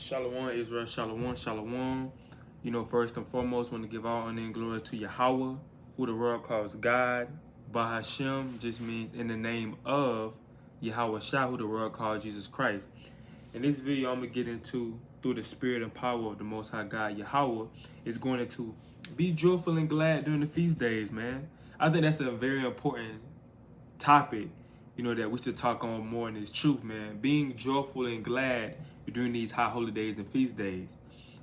Shalom, Israel, shalom, shalom. You know, first and foremost, want to give all honor and glory to Yahweh, who the world calls God. Bahashem just means in the name of Yahweh Shah, who the world calls Jesus Christ. In this video, I'm going to get into, through the spirit and power of the Most High God, Yahweh, is going into be joyful and glad during the feast days, man. I think that's a very important topic, you know, that we should talk on more in this truth, man. Being joyful and glad during these high holy days and feast days,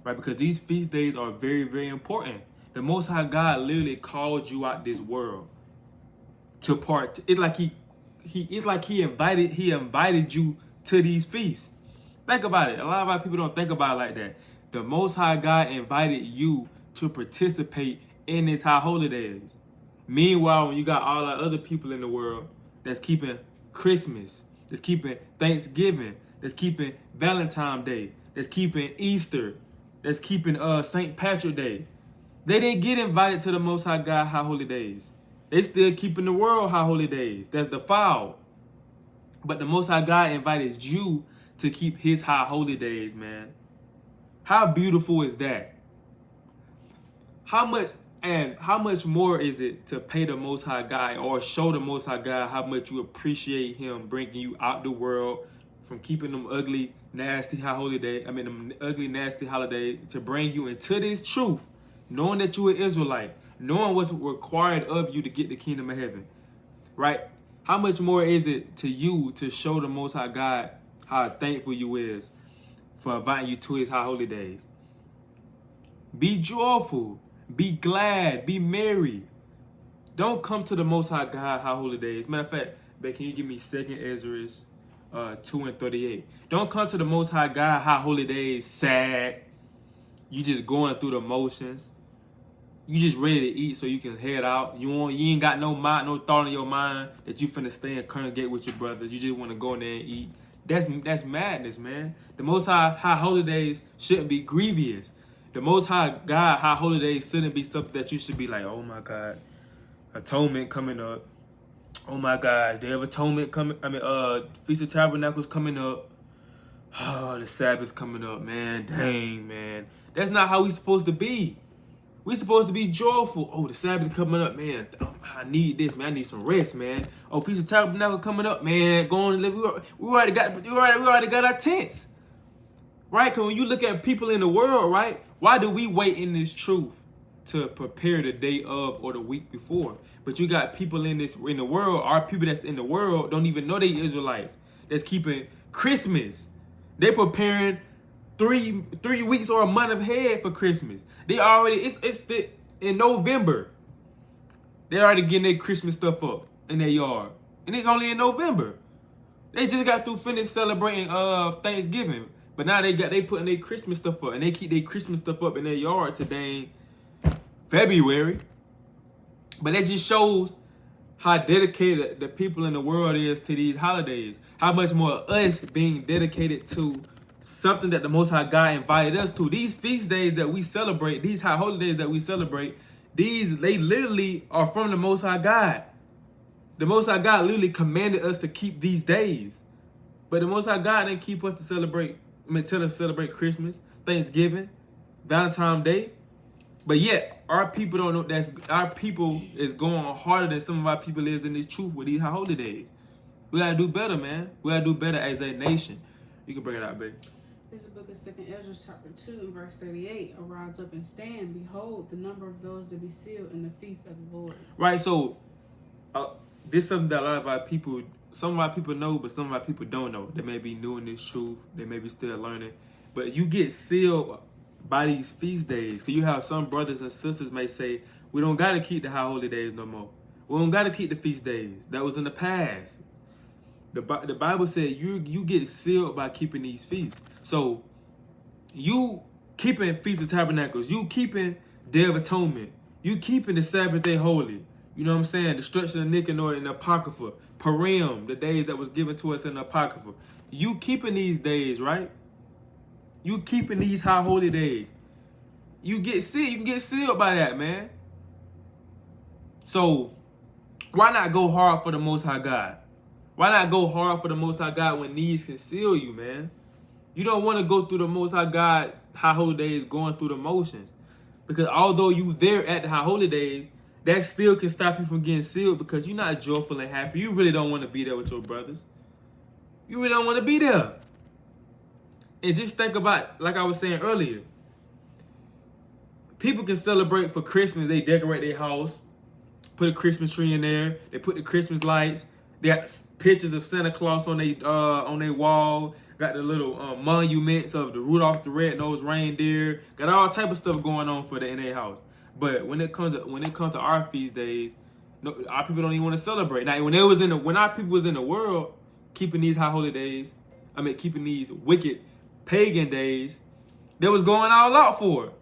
right? Because these feast days are very, very important. The Most High God literally called you out this world to part. It's like he invited you to these feasts. Think about it. A lot of our people don't think about it like that. The Most High God invited you to participate in His high holy days. Meanwhile, when you got all the other people in the world that's keeping Christmas, that's keeping Thanksgiving, that's keeping Valentine's Day, that's keeping Easter, that's keeping St. Patrick's Day, they didn't get invited to the Most High God high holy days. They still keeping the world high holy days. That's the foul. But the Most High God invited you to keep His high holy days, man. How beautiful is that? How much more is it to pay the Most High God or show the Most High God how much you appreciate Him bringing you out the world from keeping them ugly, nasty holiday, them ugly, nasty holidays, to bring you into this truth, knowing that you're an Israelite, knowing what's required of you to get the kingdom of heaven, right? How much more is it to you to show the Most High God how thankful you is for inviting you to His high holy days? Be joyful. Be glad. Be merry. Don't come to the Most High God high holy days. Matter of fact, babe, can you give me 2 Ezra 2:38? Don't come to the Most High God high holy days sad. You just going through the motions. You just ready to eat so you can head out. You ain't got no thought in your mind that you finna stay and congregate with your brothers. You just want to go in there and eat. That's madness, man. The Most High holy days shouldn't be grievous. The Most High God high holy days shouldn't be something that you should be like, oh my God, atonement coming up. Oh my God, Day of Atonement coming. Feast of Tabernacles coming up. Oh, the Sabbath coming up, man. Dang, man. That's not how we supposed to be. We supposed to be joyful. Oh, the Sabbath coming up, man. I need this, man. I need some rest, man. Oh, Feast of Tabernacles coming up, man. Go on and live. We already got our tents, right? Because when you look at people in the world, right? Why do we wait in this truth to prepare the day of or the week before? But you got people in the world, our people that's in the world don't even know they Israelites. That's keeping Christmas. They preparing 3 weeks or a month ahead for Christmas. They already in November. They already getting their Christmas stuff up in their yard, and it's only in November. They just got through finished celebrating Thanksgiving. But now they putting their Christmas stuff up, and they keep their Christmas stuff up in their yard today in February. But that just shows how dedicated the people in the world is to these holidays. How much more us being dedicated to something that the Most High God invited us to. These feast days that we celebrate, these high holidays that we celebrate, they literally are from the Most High God. The Most High God literally commanded us to keep these days. But the Most High God didn't keep us to tell us to celebrate Christmas, Thanksgiving, Valentine's Day. But yet, our people don't know our people is going harder than some of our people is in this truth with these high holy days. We gotta do better, man. We gotta do better as a nation. You can bring it out, babe. This is the book of 2 Ezra, chapter 2, and verse 38. Arise up and stand. Behold, the number of those to be sealed in the feast of the Lord. Right, so this is something that a lot of our people, some of our people know, but some of our people don't know. They may be new in this truth. They may be still learning. But you get sealed by these feast days. Because you have some brothers and sisters may say, we don't got to keep the high holy days no more. We don't got to keep the feast days. That was in the past. The Bible said you get sealed by keeping these feasts. So you keeping Feast of Tabernacles. You keeping Day of Atonement. You keeping the Sabbath day holy. You know what I'm saying? Destruction of Nicanor in the Apocrypha. Purim, the days that was given to us in the Apocrypha. You keeping these days, right? You keeping these high holy days. You get sealed. You can get sealed by that, man. So why not go hard for the Most High God? Why not go hard for the Most High God when needs can seal you, man? You don't want to go through the Most High God high holy days going through the motions. Because although you there at the high holy days, that still can stop you from getting sealed because you're not joyful and happy. You really don't want to be there with your brothers. You really don't want to be there. And just think about, like I was saying earlier, people can celebrate for Christmas. They decorate their house, put a Christmas tree in there. They put the Christmas lights. They got pictures of Santa Claus on their wall. Got the little monuments of the Rudolph the Red-Nosed Reindeer. Got all type of stuff going on in their house. But when it comes to our feast days, no, our people don't even want to celebrate. Now, when our people was in the world keeping these high holy days, keeping these wicked pagan days, they was going all out for it.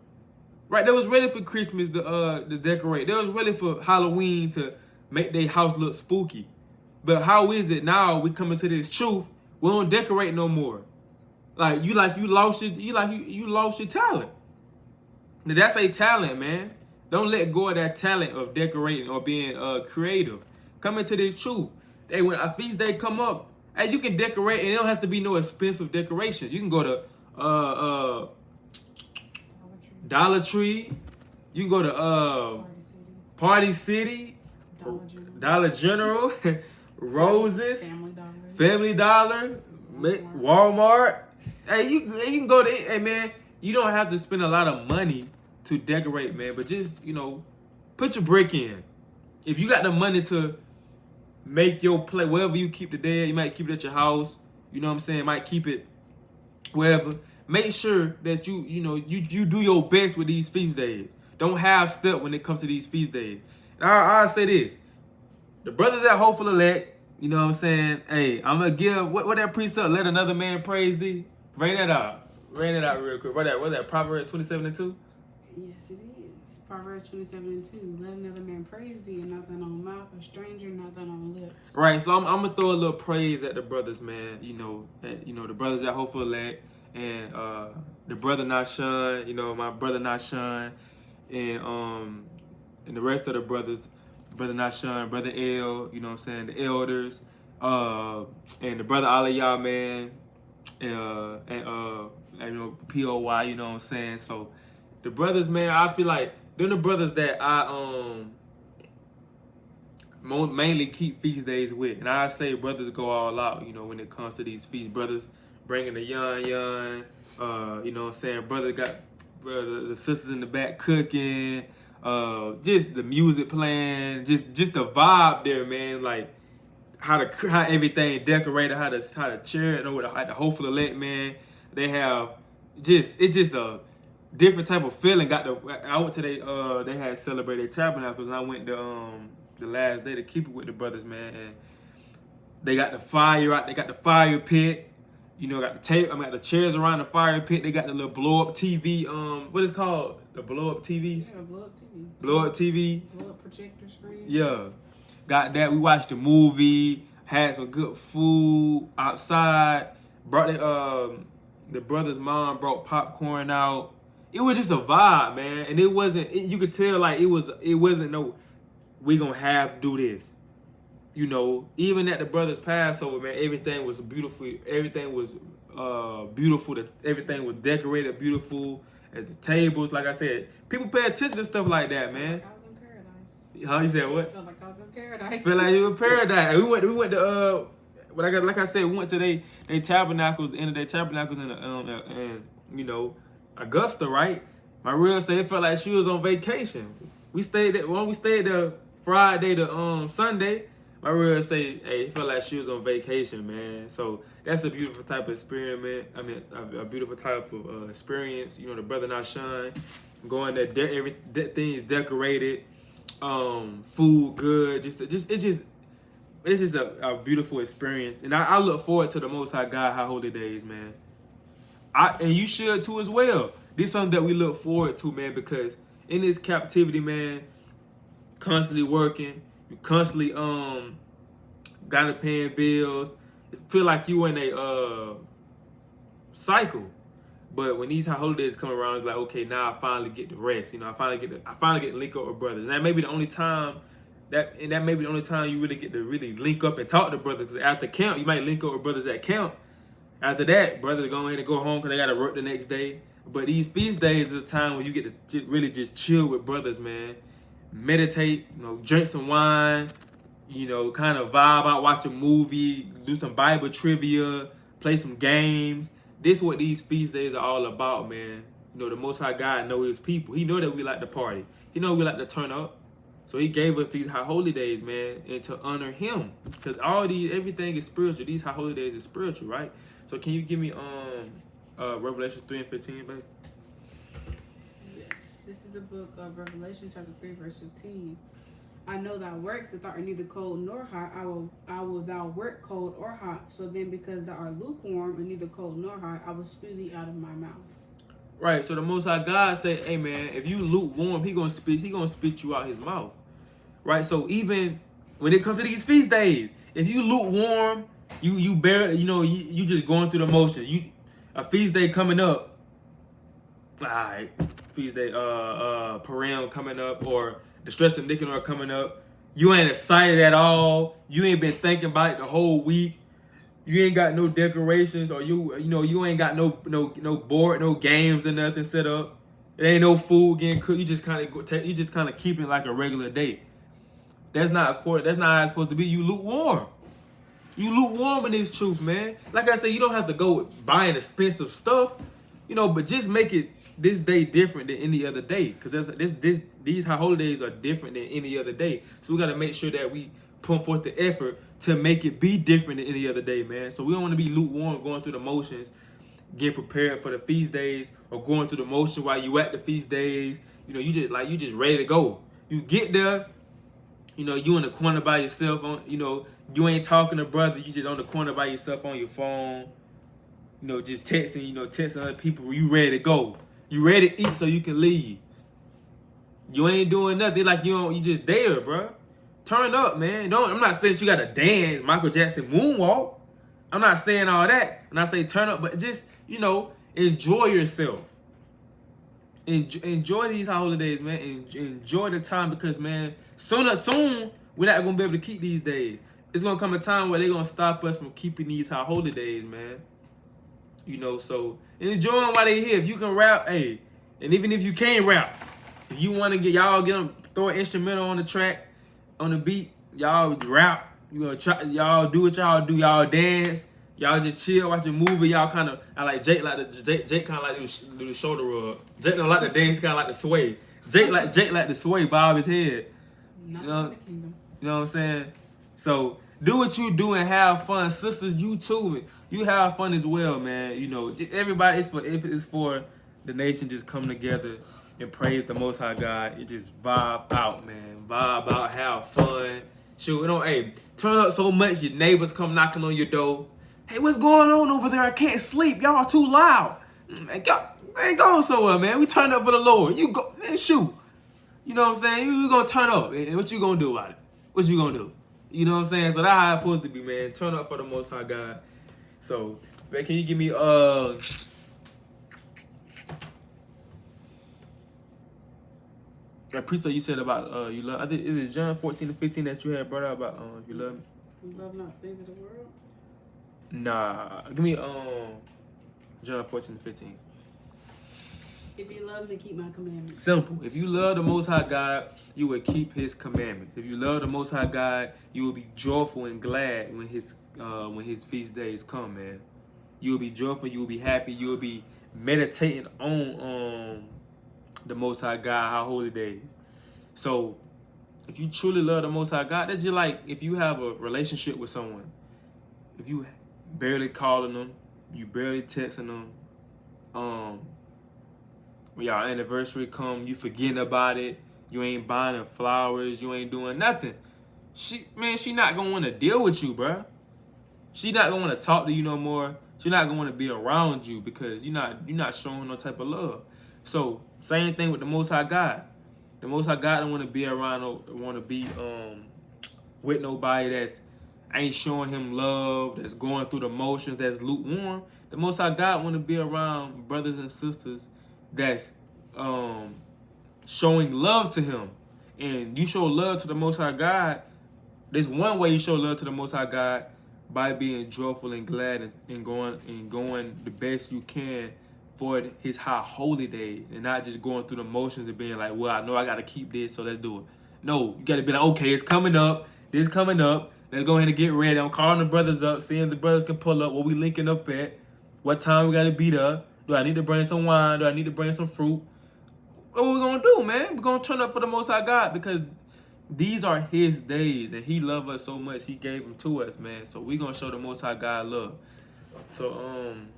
Right? They was ready for Christmas to decorate. They was ready for Halloween to make their house look spooky. But how is it now we coming to this truth? We don't decorate no more. You lost your talent. Now that's a talent, man. Don't let go of that talent of decorating or being creative. Come into this truth. Hey, when a feast day come up, hey, you can decorate, and it don't have to be no expensive decorations. You can go to Dollar Tree. You can go to Party City, Dollar General, Roses, Family Dollar, Walmart. Hey, you can go to. Hey, man, you don't have to spend a lot of money to decorate, man. But just put your brick in. If you got the money to make your play, wherever you keep the dead, you might keep it at your house. You know what I'm saying? Might keep it wherever. Make sure that you do your best with these feast days. Don't half step when it comes to these feast days. And I'll say this: the brothers at Hopeful Elect. You know what I'm saying? Hey, I'm gonna give what that precept. Let another man praise thee. Bring that out. Bring it out real quick. What that? Proverbs 27:2. Yes, it is. Proverbs 27:2. Let another man praise thee, and nothing on mouth, a stranger, nothing on lips. Right. So I'm gonna throw a little praise at the brothers, man. The brothers at Hopeful Elect, and the brother Nashon. My brother Nashon, and the rest of the brothers. Brother Nashon, Brother L, you know what I'm saying, the elders, and the brother Aliyah, man, and POY, you know what I'm saying. So the brothers, man, I feel like they're the brothers that I mainly keep feast days with, and I say brothers go all out, when it comes to these feasts. Brothers bringing the yon, you know what I'm saying. Brother got the sisters in the back cooking. Just the music playing, just the vibe there, man. Like how everything decorated, how the chair, how the Hopeful Elect, man. They have it's just a different type of feeling. I went to they had celebrated tabernacles, and I went to the last day to keep it with the brothers, man. And they got the fire out. They got the fire pit. Got the tape. Got the chairs around the fire pit. They got the little blow up TV. What is it called? The blow up TVs. Yeah, blow up TV. Blow up TV. Blow up projector screen. Yeah, got that. We watched the movie. Had some good food outside. Brought the brother's mom brought popcorn out. It was just a vibe, man. And it wasn't. You could tell like it wasn't no. We gonna have to do this. Even at the brothers' Passover, man, everything was beautiful. Everything was beautiful. Everything was decorated beautiful. At the tables, like I said, people pay attention to stuff like that, man. I was in paradise. How you said what? I felt like I was in paradise. Feel like you in paradise. We went to like I said, we went to they tabernacles, the end of their tabernacles in Augusta, right? My real say it felt like she was on vacation. We stayed there Friday to Sunday. My real say, hey, it felt like she was on vacation, man. So that's a beautiful type of experiment. A beautiful type of experience. The brother Nashon going there, everything's decorated, food good. It's just a beautiful experience, and I look forward to the Most High God High Holy Days, man. And you should too as well. This is something that we look forward to, man, because in this captivity, man, constantly working. You constantly gotta paying bills. It feel like you in a cycle. But when these holidays come around, it's like, okay, now I finally get the rest. I finally get to link up with brothers. And that may be the only time you really get to really link up and talk to brothers. Because after camp, you might link up with brothers at camp. After that, brothers go ahead and go home because they got to work the next day. But these feast days is a time where you get to really just chill with brothers, man. Meditate, drink some wine, kind of vibe out, watch a movie, do some Bible trivia, play some games. This is what these feast days are all about, man. The Most High God know His people. He know that we like to party. He know we like to turn up. So He gave us these high holy days, man, and to honor Him, because everything is spiritual. These high holy days is spiritual, right? So can you give me Revelation 3:15, baby? Yes, this is the book of Revelation, chapter 3, verse 15. I know thy works, that thou art neither cold nor hot. I will thou work cold or hot. So then, because thou art lukewarm and neither cold nor hot, I will spew thee out of my mouth. Right. So the Most High God said, "Hey, man, if you lukewarm, He gonna spit you out His mouth." Right. So even when it comes to these feast days, if you lukewarm, you barely, you just going through the motions. A feast day coming up, all right, feast day, Purim coming up, or the stress of Nicanor coming up. You ain't excited at all. You ain't been thinking about it the whole week. You ain't got no decorations, or you ain't got no board, no games or nothing set up. There ain't no food getting cooked. You just kind of keep it like a regular day. That's not how it's supposed to be. You lukewarm. You lukewarm in this truth, man. Like I said, you don't have to go buying expensive stuff, but just make it this day different than any other day, because these high holidays are different than any other day. So we got to make sure that we put forth the effort to make it be different than any other day, man. So we don't want to be lukewarm, going through the motions, getting prepared for the feast days, or going through the motion while you at the feast days. You just ready to go. You get there, you in the corner by yourself. You ain't talking to brother. You just on the corner by yourself on your phone. Just texting. Texting other people. You ready to go. You ready to eat so you can leave. You ain't doing nothing. Like you just there, bro. Turn up, man. I'm not saying you gotta dance Michael Jackson moonwalk. I'm not saying all that. And I say turn up, but just enjoy yourself. Enjoy these holidays, man. Enjoy the time, because, man, soon we're not gonna be able to keep these days. It's gonna come a time where they're gonna stop us from keeping these high holy days, man. So enjoy them while they here. If you can rap, hey, and even if you can't rap, if you want to get them, throw an instrumental on the track, on the beat, y'all rap. Y'all do what y'all do. Y'all dance. Y'all just chill, watch a movie. Y'all kind of, I like Jake, Jake kind of like do the shoulder rub. Jake don't like the dance, kind of like the sway. Jake like the sway, bob his head. Not you know, in the kingdom. You know what I'm saying? So do what you do and have fun, sisters. You too, you have fun as well, man. Everybody. It's for the nation. Just come together and praise the Most High God. You just vibe out, man. Vibe out, have fun. Shoot, turn up so much your neighbors come knocking on your door. Hey, what's going on over there? I can't sleep. Y'all too loud. Man, y'all ain't going somewhere, man. We turn up for the Lord. You go, man, shoot. You know what I'm saying? You gonna turn up. And what you gonna do about it? What you gonna do? You know what I'm saying? So that's how it's supposed to be, man. Turn up for the Most High God. So, man, can you give me that precept you said about you love? I think, is it John 14:15 that you had brought up about you love me? You love not things of the world. Nah, give me John 14:15. If you love me, keep my commandments. Simple. If you love the Most High God, you will keep His commandments. If you love the Most High God, you will be joyful and glad when His feast days come, man. You will be joyful. You will be happy. You will be meditating on the Most High God, our holy days. So, if you truly love the Most High God, that's just like if you have a relationship with someone. If you barely calling them, you barely texting them, when y'all anniversary come, you forgetting about it, you ain't buying her flowers, you ain't doing nothing. She not gonna want to deal with you, bruh. She not gonna want to talk to you no more. She not gonna want to be around you because you're not showing no type of love. So same thing with the Most High God. The Most High God don't want to be around, want to be with nobody that's ain't showing Him love, that's going through the motions, that's lukewarm. The Most High God want to be around brothers and sisters that's showing love to Him. And you show love to the Most High God. There's one way you show love to the Most High God by being joyful and glad and going the best you can for his high holy days, and not just going through the motions of being like, well, I know I gotta keep this, so let's do it. No, you gotta be like, okay, it's coming up. This coming up. Let's go ahead and get ready. I'm calling the brothers up, seeing if the brothers can pull up. What we linking up at? What time we gotta be there? Do I need to bring some wine? Do I need to bring some fruit? What we gonna do, man? We're gonna turn up for the Most High God, because these are his days, and he loved us so much, he gave them to us, man. So we gonna show the Most High God love. So, and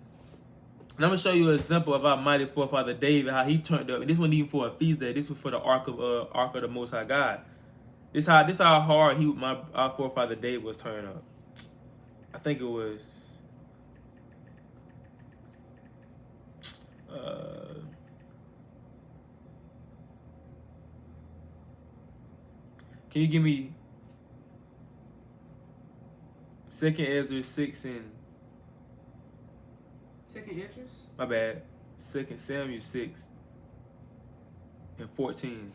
I'm gonna show you an example of our mighty forefather David, how he turned up. And this wasn't even for a feast day. This was for the Ark of the Most High God. This how hard our forefather David was turning up. I think it was. Can you give me 2nd Ezra 6 and 2nd Ezra? my bad. 2nd Samuel 6 and 14.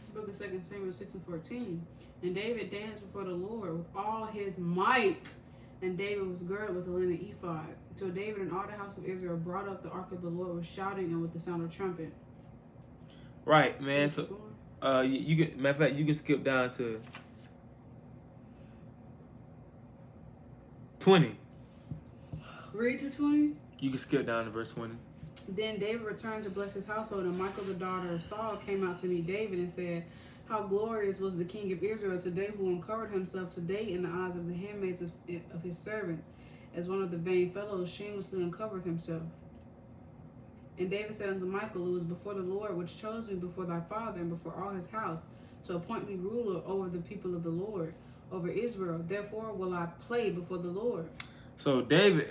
This book of 2nd Samuel 6 and 14. And David danced before the Lord with all his might, and David was girded with a linen ephod. So David and all the house of Israel brought up the ark of the Lord with shouting and with the sound of trumpet. Right, man. So you can, matter of fact, you can skip down to 20. Read to 20. You can skip down to verse 20. Then David returned to bless his household, and Michal, the daughter of Saul, came out to meet David and said, how glorious was the king of Israel today, who uncovered himself today in the eyes of the handmaids of his servants, as one of the vain fellows shamelessly uncovered himself. And David said unto Michal, it was before the Lord which chose me before thy father and before all his house, to appoint me ruler over the people of the Lord, over Israel. Therefore will I play before the Lord. So David,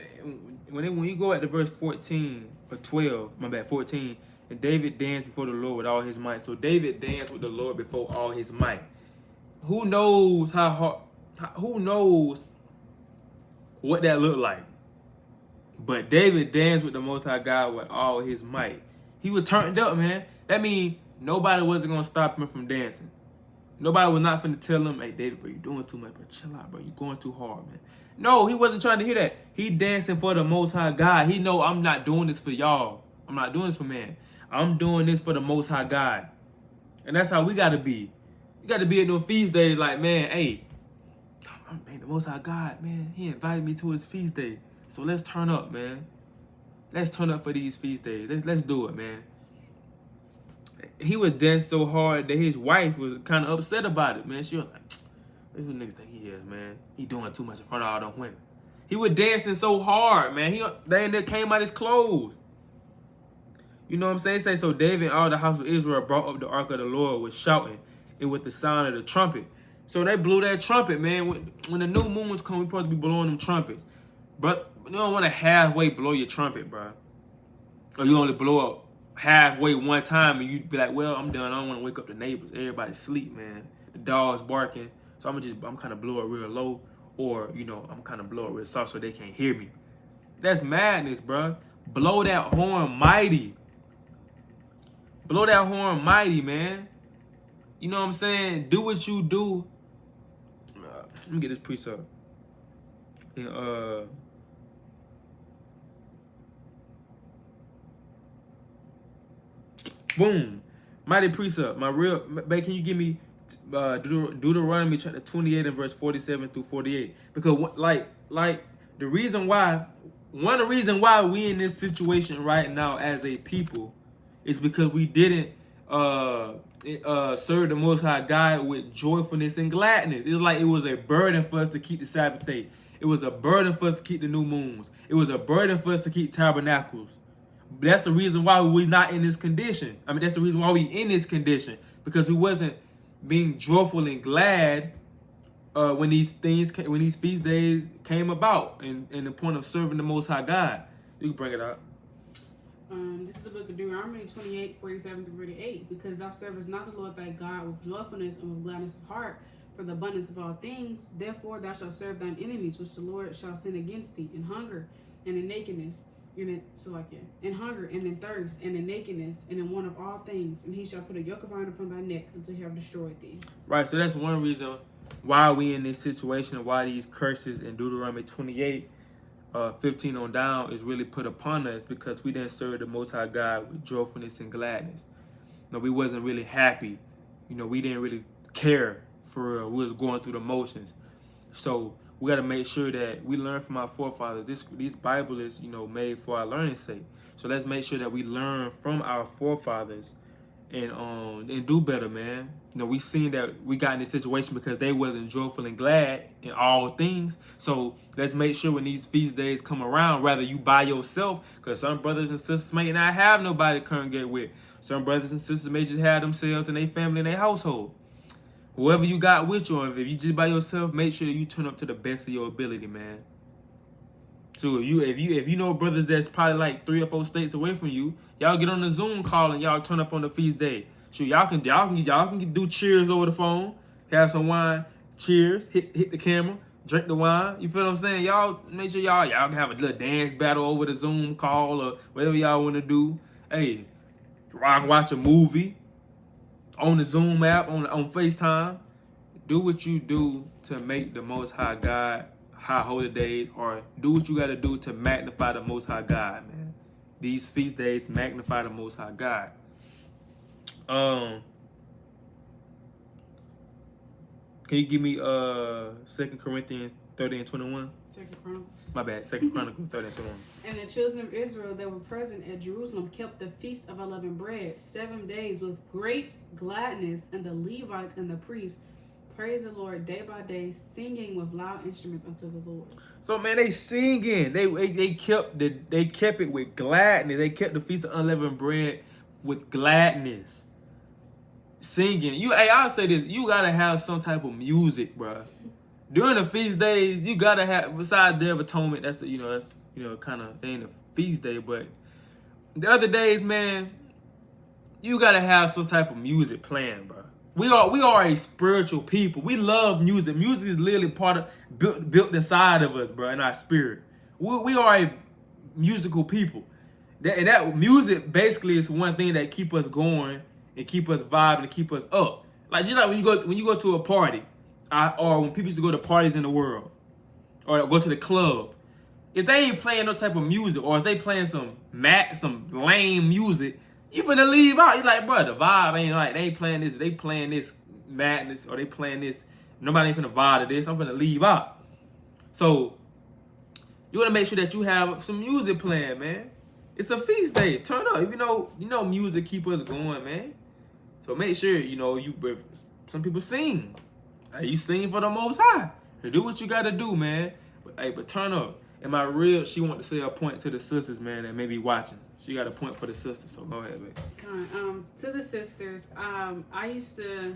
when you go at the verse 14 or 12, 14, and David danced before the Lord with all his might. So David danced with the Lord before all his might. Who knows who knows what that looked like? But David danced with the Most High God with all his might. He was turned up, man. That means nobody wasn't going to stop him from dancing. Nobody was not finna tell him, hey, David, bro, you doing too much, bro. Chill out, bro. You going too hard, man. No, he wasn't trying to hear that. He dancing for the Most High God. He know, I'm not doing this for y'all. I'm not doing this for man. I'm doing this for the Most High God. And that's how we got to be. You got to be at those feast days like, man, hey, man, the Most High God, man, he invited me to his feast day. So let's turn up, man. Let's turn up for these feast days. Let's do it, man. He would dance so hard that his wife was kind of upset about it, man. She was like, "This who niggas think he is, man. He doing too much in front of all them women." He was dancing so hard, man. They came out his clothes. You know what I'm saying? Say so. David and all the house of Israel brought up the ark of the Lord with shouting and with the sound of the trumpet. So they blew that trumpet, man. When the new moons come, we supposed to be blowing them trumpets. But you don't want to halfway blow your trumpet, bro. Or you only blow up halfway one time and you be like, well, I'm done. I don't want to wake up the neighbors. Everybody sleep, man. The dog's barking. So I'm kind of blow it real low. Or, I'm kind of blow it real soft so they can't hear me. That's madness, bro. Blow that horn mighty. Blow that horn mighty, man. You know what I'm saying? Do what you do. Let me get this precept. And, boom. Mighty precept. Can you give me Deuteronomy chapter 28 and verse 47 through 48? Because one of the reason why we in this situation right now as a people is because we didn't serve the Most High God with joyfulness and gladness. It was like it was a burden for us to keep the Sabbath day. It was a burden for us to keep the new moons. It was a burden for us to keep tabernacles. That's the reason why we're not in this condition. That's the reason why we in this condition. Because we wasn't being joyful and glad when these feast days came about and the point of serving the Most High God. You can bring it up. This is the book of Deuteronomy 28, 47 through 48. Because thou servest not the Lord thy God with joyfulness and with gladness of heart, for the abundance of all things, therefore thou shalt serve thine enemies, which the Lord shall send against thee, in hunger and in nakedness, in hunger and in thirst and in nakedness and in want of all things, and he shall put a yoke of iron upon thy neck until he have destroyed thee. Right, so that's one reason why we in this situation and why these curses in Deuteronomy 28, 15 on down is really put upon us, because we didn't serve the Most High God with joyfulness and gladness. We wasn't really happy. We didn't really care for real. We was going through the motions. So we got to make sure that we learn from our forefathers. This Bible is, made for our learning sake. So let's make sure that we learn from our forefathers and do better, man. We seen that we got in this situation because they wasn't joyful and glad in all things. So let's make sure when these feast days come around, whether you by yourself, because some brothers and sisters may not have nobody to congregate with. Some brothers and sisters may just have themselves and their family and their household. Whoever you got with you, or if you just by yourself, make sure that you turn up to the best of your ability, man. So if you know brothers that's probably like 3 or 4 states away from you, y'all get on the Zoom call and y'all turn up on the feast day. Sure, y'all can do cheers over the phone, have some wine, cheers, hit the camera, drink the wine. You feel what I'm saying? Y'all make sure y'all can have a little dance battle over the Zoom call or whatever y'all want to do. Hey, I can watch a movie on the Zoom app, on FaceTime. Do what you do to make the Most High God high holy days, or do what you got to do to magnify the Most High God, man. These feast days magnify the Most High God. Can you give me 2 Corinthians 30 and 21? 2 Chronicles. My bad, 2 Chronicles 30 and 21. And the children of Israel that were present at Jerusalem kept the feast of unleavened bread 7 days with great gladness, and the Levites and the priests praised the Lord day by day, singing with loud instruments unto the Lord. So man, they singing. They kept it with gladness. They kept the feast of unleavened bread with gladness. Singing. I'll say this, you gotta have some type of music, bro. During the feast days, you gotta have, besides Day of Atonement, that's kind of ain't a feast day, but the other days, man, you gotta have some type of music playing, bro. We are a spiritual people. We love music. Music is literally part of built inside of us, bro, in our spirit. We are a musical people. That music basically is one thing that keep us going and keep us vibing and keep us up. Like, just like when you go to a party, or when people used to go to parties in the world, or go to the club, if they ain't playing no type of music, or if they playing some lame music, you finna leave out. You're like, bro, the vibe ain't right. They ain't playing this. They playing this madness, or they playing this. Nobody ain't finna vibe to this. I'm finna leave out. So you wanna make sure that you have some music playing, man. It's a feast day. Turn up. You know music keep us going, man. So make sure some people sing. Hey, you sing for the Most High. Do what you gotta do, man. But turn up. She want to say a point to the sisters, man, that may be watching. She got a point for the sisters, so go ahead, babe. To the sisters, I used to,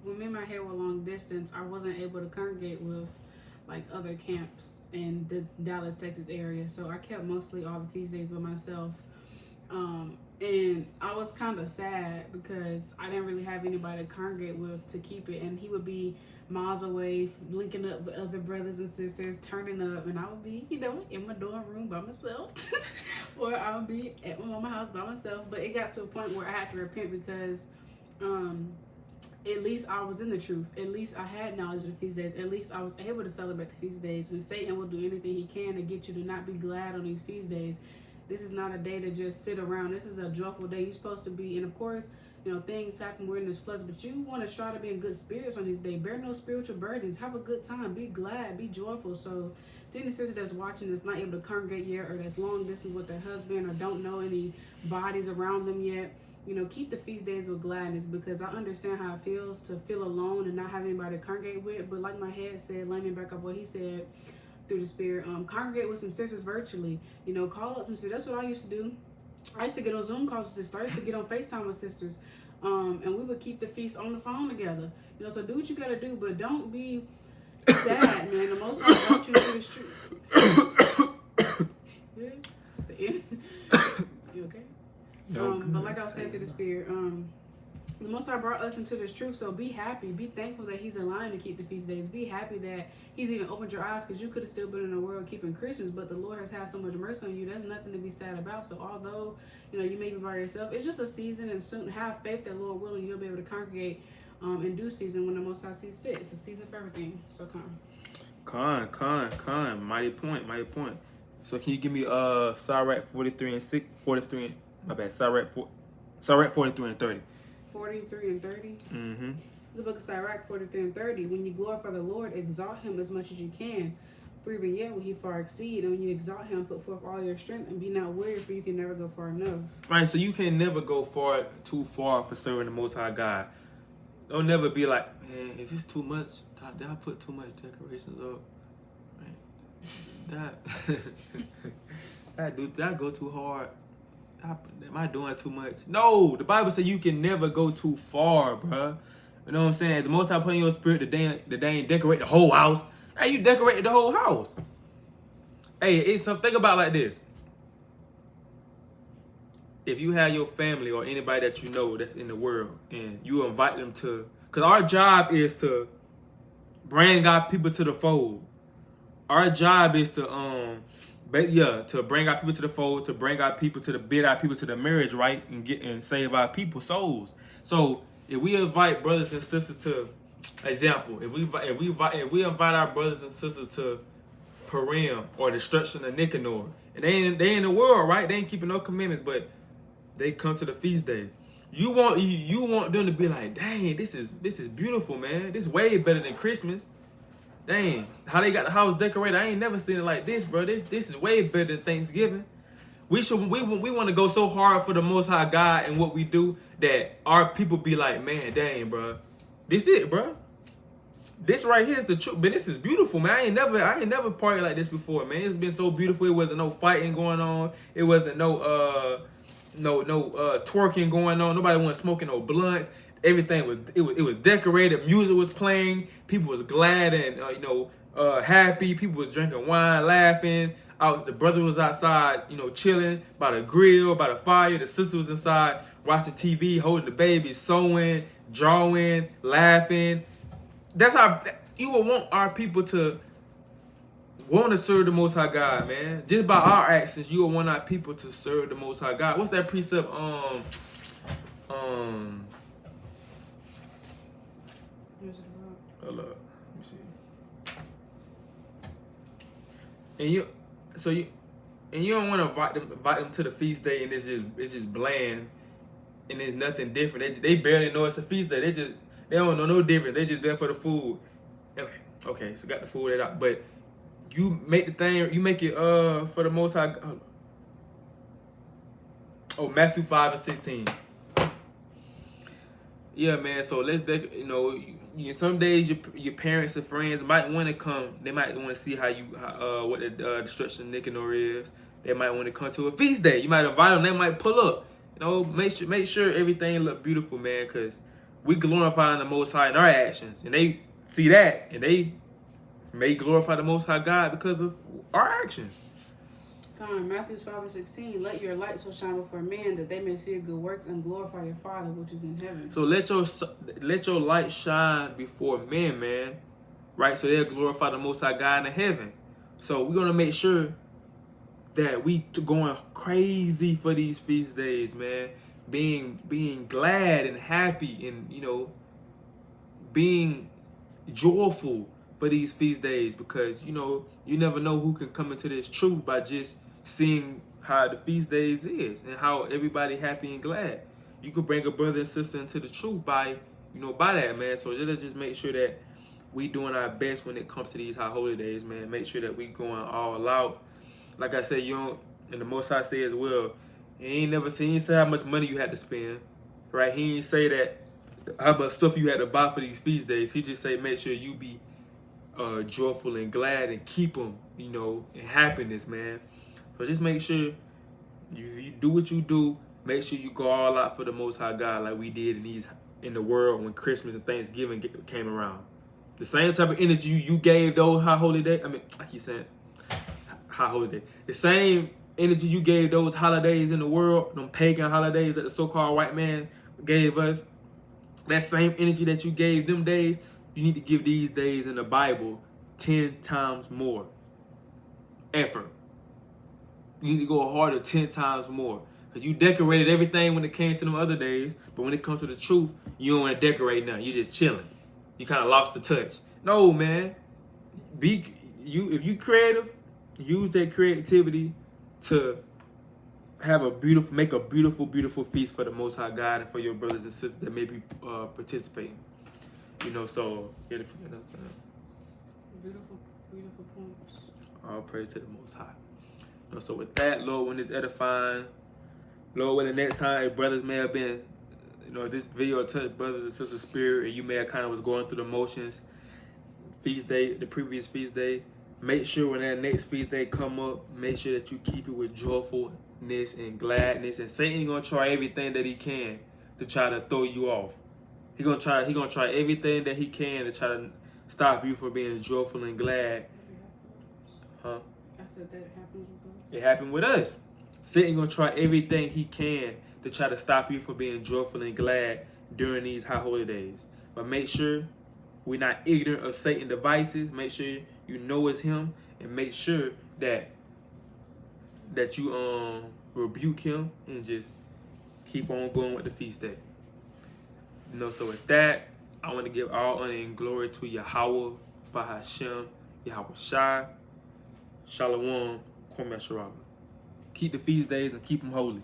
when me and my hair were long distance, I wasn't able to congregate with like other camps in the Dallas, Texas area. So I kept mostly all the feast days by myself. And I was kind of sad because I didn't really have anybody to congregate with to keep it. And he would be miles away, linking up with other brothers and sisters, turning up. And I would be, in my dorm room by myself. Or I would be at my mama's house by myself. But it got to a point where I had to repent because at least I was in the truth. At least I had knowledge of the feast days. At least I was able to celebrate the feast days. And Satan will do anything he can to get you to not be glad on these feast days. This is not a day to just sit around. This is a joyful day. You're supposed to be, and of course, things happen. We're in this flesh, but you want to strive to be in good spirits on these days. Bear no spiritual burdens. Have a good time. Be glad. Be joyful. So, to any sister that's watching that's not able to congregate yet, or that's long distance with their husband, or don't know any bodies around them yet, keep the feast days with gladness, because I understand how it feels to feel alone and not have anybody to congregate with. But like my head said, let me back up what he said. Through the spirit, congregate with some sisters virtually, call up and say, that's what I used to do. I used to get on Zoom calls with sisters. I used to get on FaceTime with sisters, and we would keep the feast on the phone together, so do what you gotta do, but don't be sad, man. The Most High brought you into this truth. You okay? But like I was saying to the spirit, the Most High brought us into this truth, so be happy. Be thankful that He's allowing to keep the feast days. Be happy that He's even opened your eyes, because you could have still been in the world keeping Christmas, but the Lord has had so much mercy on you. There's nothing to be sad about. So although, you may be by yourself, it's just a season, and soon have faith that, Lord willing, you'll be able to congregate in due season when the Most High sees fit. It's a season for everything. So come. Mighty point. So can you give me Sirach 43 and 6, 43? My bad. Sirach 43 and 30. 43 and 30. Mm-hmm. It's the book of Sirach 43 and 30. When you glorify the Lord, exalt him as much as you can. For even yet will he far exceed. And when you exalt him, put forth all your strength and be not weary, for you can never go far enough. Right, so you can never go too far for serving the Most High God. Don't never be like, man, is this too much? Did I put too much decorations up? Man, did I go too hard? Am I doing too much? No, the Bible says you can never go too far, bruh. You know what I'm saying? The Most High put in your spirit that they ain't decorate the whole house. Hey, you decorated the whole house. Hey, it's something about like this. If you have your family or anybody that you know that's in the world and you invite them to, because our job is to bring our people to the fold. Our job is to to bring our people to the fold, to bring our people to bid our people to the marriage, right, and save our people's souls. So if we invite brothers and sisters to, example, if we invite our brothers and sisters to Purim or destruction of Nicanor, and they in the world, right? They ain't keeping no commandments, but they come to the feast day. You want them to be like, dang, this is beautiful, man. This is way better than Christmas. Dang, how they got the house decorated. I ain't never seen it like this, bro. This is way better than Thanksgiving. We want to go so hard for the Most High God and what we do that our people be like, man, dang, bro. This it, bro. This right here is the truth. But this is beautiful, man. I ain't never partied like this before, man. It's been so beautiful. It wasn't no fighting going on. It wasn't no twerking going on. Nobody wasn't smoking no blunts. Everything was decorated. Music was playing. People was glad and happy. People was drinking wine, laughing. The brother was outside, chilling by the grill, by the fire. The sister was inside watching TV, holding the baby, sewing, drawing, laughing. That's how you would want our people to want to serve the Most High God, man. Just by our actions, you would want our people to serve the Most High God. What's that precept? Where's it about? Hold up, let me see. And you don't want to invite them to the feast day, and it's just bland, and there's nothing different. They barely know it's a feast day. They don't know no different. They just there for the food. And like, okay, so got the food out, but you make the thing. You make it for the Most High. Oh, Matthew 5:16. Yeah, man. So some days your parents and friends might want to come. They might want to see what the destruction of Nicanor is. They might want to come to a feast day. You might invite them. They might pull up. Make sure everything look beautiful, man. Cause we glorify the Most High in our actions, and they see that, and they may glorify the Most High God because of our actions. Come on, Matthew 5:16. Let your light so shine before men that they may see your good works and glorify your Father which is in heaven. So let your light shine before men, man. Right? So they'll glorify the Most High God in heaven. So we're gonna make sure that we going crazy for these feast days, man. Being glad and happy and being joyful for these feast days, because you never know who can come into this truth by just seeing how the feast days is and how everybody happy and glad. You could bring a brother and sister into the truth by that, man. So let's just make sure that we doing our best when it comes to these high holy days, man. Make sure that we going all out. Like I said, and the Most High say as well, he ain't say how much money you had to spend, right? He ain't say that how much stuff you had to buy for these feast days. He just say make sure you be joyful and glad and keep them, in happiness, man. So just make sure you do what you do. Make sure you go all out for the Most High God, like we did in the world when Christmas and Thanksgiving came around. The same type of energy you gave those high holy days. I mean, I keep saying high holy day. The same energy you gave those holidays in the world, them pagan holidays that the so-called white man gave us. That same energy that you gave them days, you need to give these days in the Bible 10 times more effort. You need to go harder 10 times more. Because you decorated everything when it came to them other days, but when it comes to the truth, you don't want to decorate now. You just chilling. You kind of lost the touch. No, man. If you creative, use that creativity to make a beautiful feast for the Most High God and for your brothers and sisters that may be participating. So Beautiful points. all praise to the Most High. So with that, Lord, when it's edifying, Lord, when the next time brothers may have been, this video touched brothers and sisters' spirit, and you may have kind of was going through the motions, the previous feast day, make sure when that next feast day come up, make sure that you keep it with joyfulness and gladness. And Satan gonna try everything that he can to try to throw you off. He gonna try everything that he can to try to stop you from being joyful and glad. Huh? I said that it happens with us. It happened with us. Satan gonna try everything he can to try to stop you from being joyful and glad during these high holy days. But make sure we're not ignorant of Satan's devices. Make sure you know it's him, and make sure that you rebuke him and just keep on going with the feast day. So with that, I want to give all honor and glory to Yahweh, Bahashem, Yahweh Shai, Shalom, Kwame Sharaba. Keep the feast days and keep them holy.